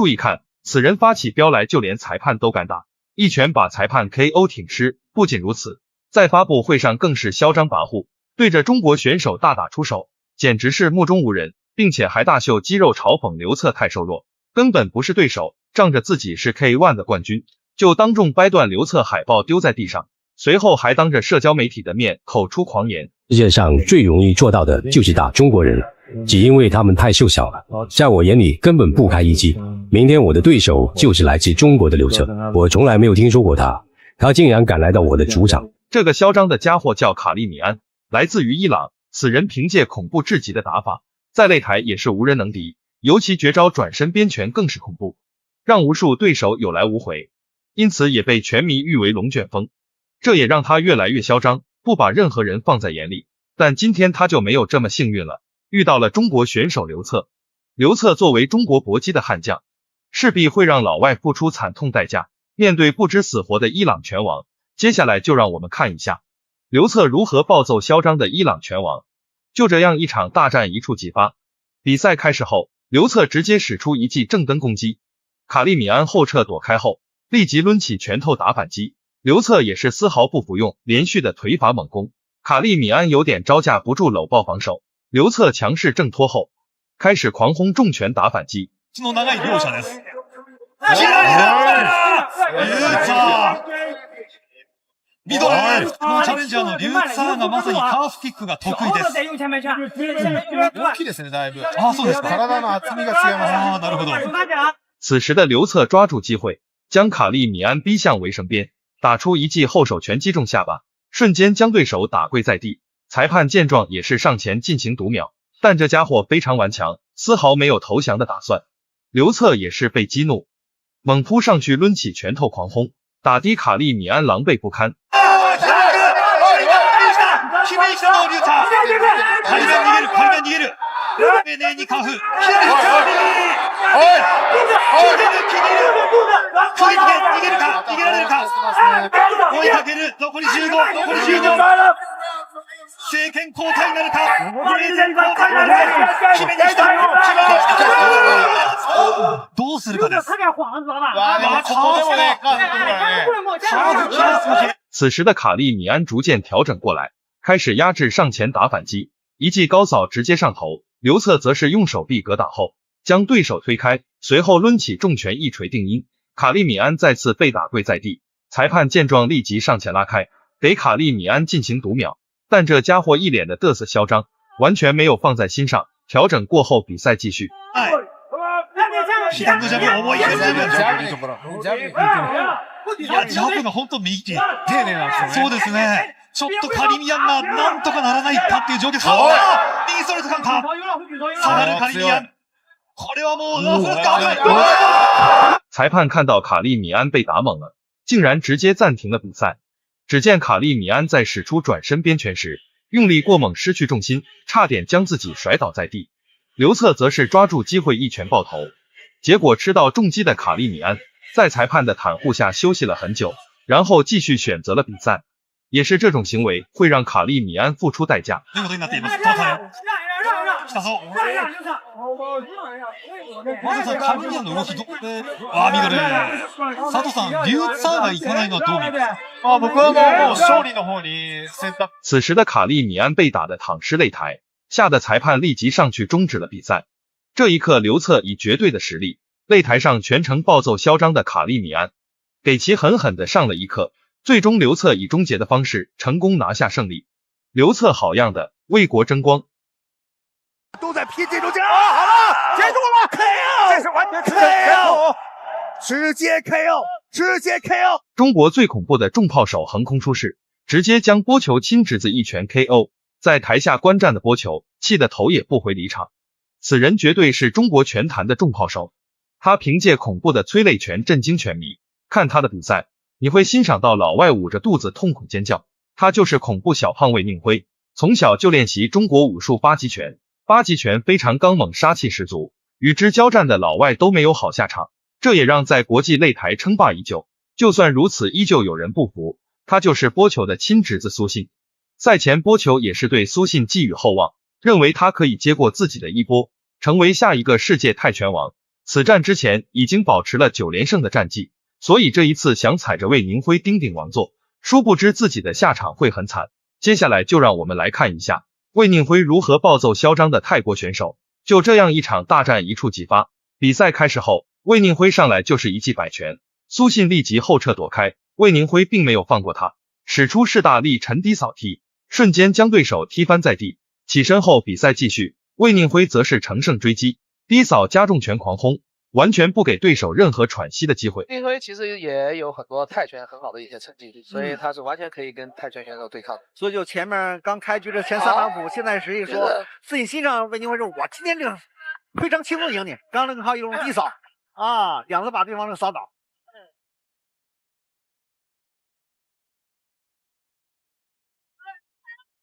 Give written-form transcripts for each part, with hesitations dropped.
注意看，此人发起飙来，就连裁判都敢打，一拳把裁判 KO 挺尸。不仅如此，在发布会上更是嚣张跋扈，对着中国选手大打出手，简直是目中无人，并且还大秀肌肉嘲讽刘策太瘦弱，根本不是对手，仗着自己是 K1 的冠军，就当众掰断刘策海报丢在地上，随后还当着社交媒体的面口出狂言。世界上最容易做到的就是打中国人了，只因为他们太瘦小了，在我眼里根本不堪一击。明天我的对手就是来自中国的刘策，我从来没有听说过他竟然敢来到我的主场。这个嚣张的家伙叫卡利米安，来自于伊朗，此人凭借恐怖至极的打法，在擂台也是无人能敌，尤其绝招转身边拳更是恐怖，让无数对手有来无回，因此也被拳迷誉为龙卷风。这也让他越来越嚣张，不把任何人放在眼里。但今天他就没有这么幸运了，遇到了中国选手刘策。刘策作为中国搏击的悍将，势必会让老外付出惨痛代价。面对不知死活的伊朗拳王，接下来就让我们看一下刘策如何暴揍嚣张的伊朗拳王。就这样一场大战一触即发。比赛开始后，刘策直接使出一记正蹬攻击，卡利米安后撤躲开后，立即抡起拳头打反击。刘策也是丝毫不服用，连续的腿法猛攻，卡利米安有点招架不住，搂抱防守。刘策强势挣脱后，开始狂轰重拳打反击。ミドル、このチャレンジャーのリューツァーがまさにカーフキックが得意です。大きいですね、だいぶ。そうですか。体の厚みが違います。なるほど。此时的刘策抓住机会，将卡利米安逼向围绳边，打出一记后手拳击中下巴，瞬间将对手打跪在地。裁判见状也是上前进行读秒，但这家伙非常顽强，丝毫没有投降的打算。刘策也是被激怒，猛扑上去抡起拳头狂轰，打的卡利米安狼狈不堪。政権交代なるか。どうするかです。此时的卡利米安逐渐调整过来，开始压制上前打反击，一记高扫直接上头。刘策则是用手臂格挡后，将对手推开，随后抡起重拳一锤定音。卡利米安再次被打跪在地，裁判见状立即上前拉开，给卡利米安进行读秒。但这家伙一脸的嘚瑟嚣张，完全没有放在心上。调整过后，比赛继续。ジャブが本当右手。丁寧なんですよね。そうですね。ちょっとカリミアンがなんとかならないかっていう状況。リーストレートカウンター。下がるカリミアン。これはもう裁判看到卡利米安被打懵了，竟然直接暂停了比赛。只见卡利米安在使出转身边拳时，用力过猛，失去重心，差点将自己甩倒在地。刘策则是抓住机会一拳爆头，结果吃到重击的卡利米安在裁判的袒护下休息了很久，然后继续选择了比赛。也是这种行为会让卡利米安付出代价。まずカリミアンの動きミドル。佐藤さん、リューツァーが行かないのはどう見ますか？僕はもう勝利の方に選択。此时的卡利米安被打得躺尸擂台，吓得裁判立即上去终止了比赛。这一刻，刘策以绝对的实力，擂台上全程暴揍嚣张的卡利米安，给其狠狠的上了一课。最终，刘策以终结的方式成功拿下胜利。刘策好样的，为国争光！都在 PG 中间好了，结束了 KO， 这是完全 KO， 直接 KO， 直接 KO。中国最恐怖的重炮手横空出世，直接将波球亲侄子一拳 KO。在台下观战的波球气得头也不回离场。此人绝对是中国拳坛的重炮手，他凭借恐怖的催泪拳震惊拳迷。看他的比赛，你会欣赏到老外捂着肚子痛苦尖叫。他就是恐怖小胖魏命辉，从小就练习中国武术八极拳。八极拳非常刚猛，杀气十足，与之交战的老外都没有好下场，这也让在国际擂台称霸已久。就算如此，依旧有人不服，他就是波球的亲侄子苏信。赛前波球也是对苏信寄予厚望，认为他可以接过自己的衣钵，成为下一个世界泰拳王。此战之前已经保持了9连胜的战绩，所以这一次想踩着魏宁辉鼎鼎王座，殊不知自己的下场会很惨。接下来就让我们来看一下魏宁辉如何暴揍嚣张的泰国选手。就这样一场大战一触即发，比赛开始后，魏宁辉上来就是一记摆拳，苏信立即后撤躲开，魏宁辉并没有放过他，使出势大力沉低扫踢，瞬间将对手踢翻在地。起身后比赛继续，魏宁辉则是乘胜追击，低扫加重拳狂轰，完全不给对手任何喘息的机会。魏宁辉其实也有很多泰拳很好的一些成绩，所以他是完全可以跟泰拳选手对抗的。所以就前面刚开局的前3板斧，现在实际说自己欣赏魏宁辉说，我今天这个非常轻松赢你。刚那个靠一种低扫啊，2次把对方给扫倒。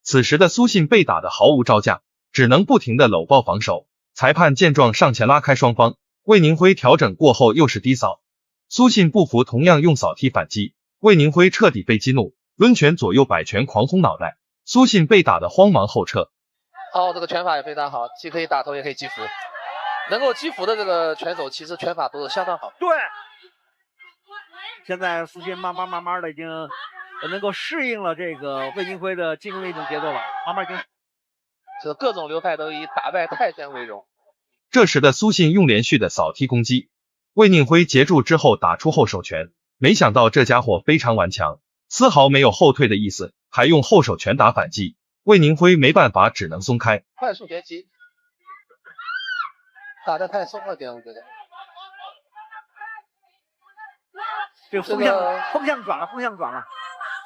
此时的苏信被打得毫无招架，只能不停的搂抱防守。裁判见状上前拉开双方，魏宁辉调整过后又是低扫，苏信不服，同样用扫踢反击，魏宁辉彻底被激怒，抡拳左右摆拳狂轰脑袋，苏信被打得慌忙后撤。这个拳法也非常好，既可以打头也可以击服，能够击服的这个拳手其实拳法都是相当好。对，现在苏信慢慢的已经能够适应了这个魏宁辉的进攻的一种节奏了，慢慢跟这各种流派都以打败泰拳为荣。这时的苏信用连续的扫踢攻击，魏宁辉截住之后打出后手拳，没想到这家伙非常顽强，丝毫没有后退的意思，还用后手拳打反击，魏宁辉没办法只能松开。快速截击，打得太松了点，我觉得。这个风向转了。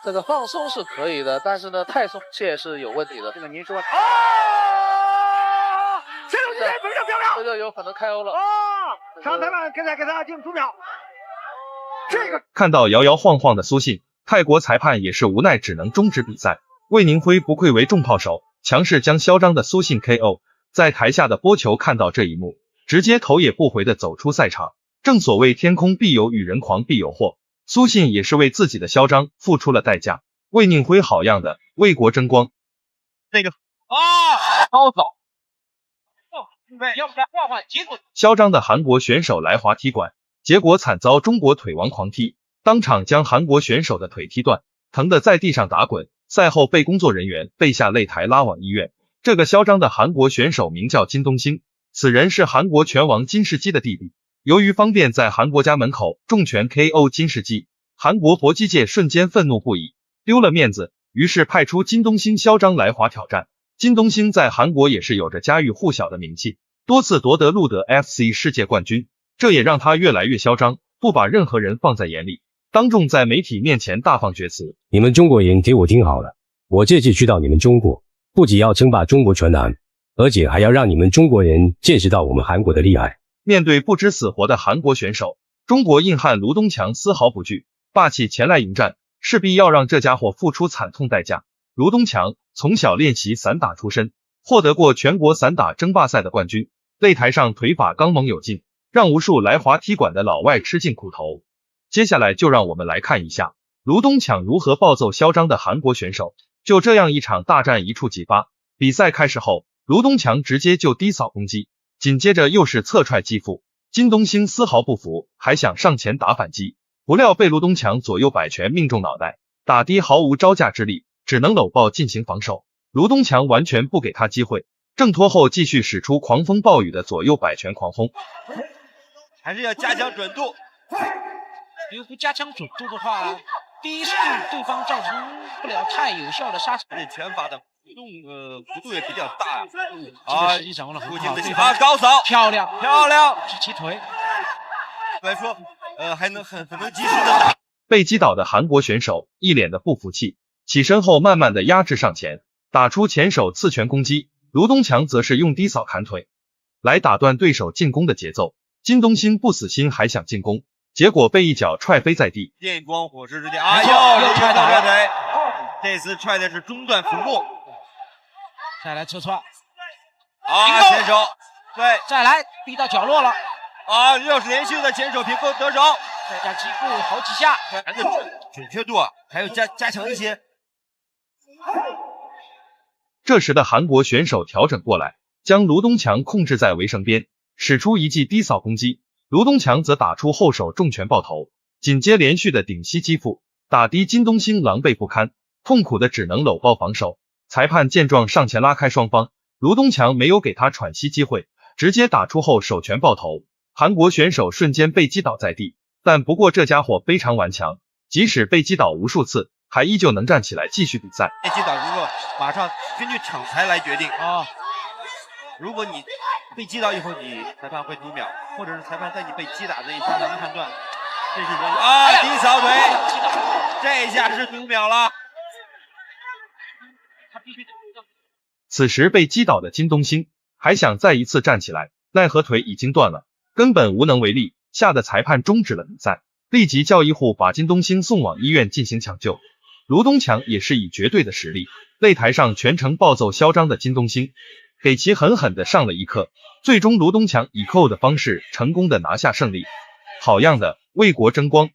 这个放松是可以的，但是呢，太松懈是有问题的。这个您说这个非常漂亮，这个有可能开欧了上裁判给他进5秒。这个看到摇摇晃晃的苏信，泰国裁判也是无奈，只能终止比赛。魏宁辉不愧为重炮手，强势将嚣张的苏信 KO。在台下的波球看到这一幕，直接头也不回的走出赛场。正所谓天空必有雨，人狂必有祸。苏信也是为自己的嚣张付出了代价。魏宁辉好样的，为国争光。那个高扫，要不然换结果。嚣张的韩国选手来滑踢馆，结果惨遭中国腿王狂踢，当场将韩国选手的腿踢断，疼得在地上打滚。赛后被工作人员背下擂台拉往医院。这个嚣张的韩国选手名叫金东星，此人是韩国拳王金世基的弟弟。由于方便在韩国家门口重拳 KO 金世基，韩国搏击界瞬间愤怒不已，丢了面子，于是派出金东星嚣张来华挑战。金东星在韩国也是有着家喻户晓的名气，多次夺得路德 FC 世界冠军，这也让他越来越嚣张，不把任何人放在眼里，当众在媒体面前大放厥词。你们中国人给我听好了，我这次去到你们中国，不仅要称霸中国拳坛，而且还要让你们中国人见识到我们韩国的厉害。面对不知死活的韩国选手，中国硬汉卢东强丝毫不惧，霸气前来迎战，势必要让这家伙付出惨痛代价。卢东强从小练习散打出身，获得过全国散打争霸赛的冠军，擂台上腿法刚猛有劲，让无数来华踢馆的老外吃尽苦头。接下来就让我们来看一下卢东强如何暴揍嚣张的韩国选手。就这样一场大战一触即发，比赛开始后，卢东强直接就低扫攻击，紧接着又是侧踹击腹，金东星丝毫不服，还想上前打反击，不料被卢东强左右摆拳命中脑袋，打的毫无招架之力，只能搂抱进行防守。卢东强完全不给他机会，挣脱后继续使出狂风暴雨的左右摆拳狂轰。还是要加强准度。如果加强准度的话，第一是对方造成不了太有效的杀伤，这拳法的幅度也比较大。这个实际掌握了很好。对方高扫，漂亮，踢腿。来说，还能很能及时的打。被击倒的韩国选手一脸的不服气，起身后慢慢的压制上前，打出前手刺拳攻击。卢东强则是用低扫砍腿来打断对手进攻的节奏。金东星不死心，还想进攻，结果被一脚踹飞在地。电光火石之间，又踹到了腿，这次踹的是中段腹部。再来侧踹，前手，对，再来逼到角落了。又是连续的前手平扣得手，再加击腹好几下，准确度还要加强一些。这时的韩国选手调整过来，将卢东强控制在围绳边，使出一记低扫攻击。卢东强则打出后手重拳爆头，紧接连续的顶膝击腹，打的金东兴狼狈不堪，痛苦的只能搂抱防守。裁判见状上前拉开双方，卢东强没有给他喘息机会，直接打出后手拳爆头，韩国选手瞬间被击倒在地。但不过这家伙非常顽强，即使被击倒无数次，还依旧能站起来继续比赛。被击倒如果马上根据场裁来决定啊，如果你被击倒以后，你裁判会读秒，或者是裁判在你被击打那一刹那判断，这是低扫腿，这一下是读秒了。此时被击倒的金东兴还想再一次站起来，奈何腿已经断了，根本无能为力，吓得裁判终止了比赛，立即叫医护把金东兴送往医院进行抢救。卢东强也是以绝对的实力，擂台上全程暴揍嚣张的金东兴，给其狠狠的上了一课。最终卢东强以KO的方式成功的拿下胜利，好样的，为国争光。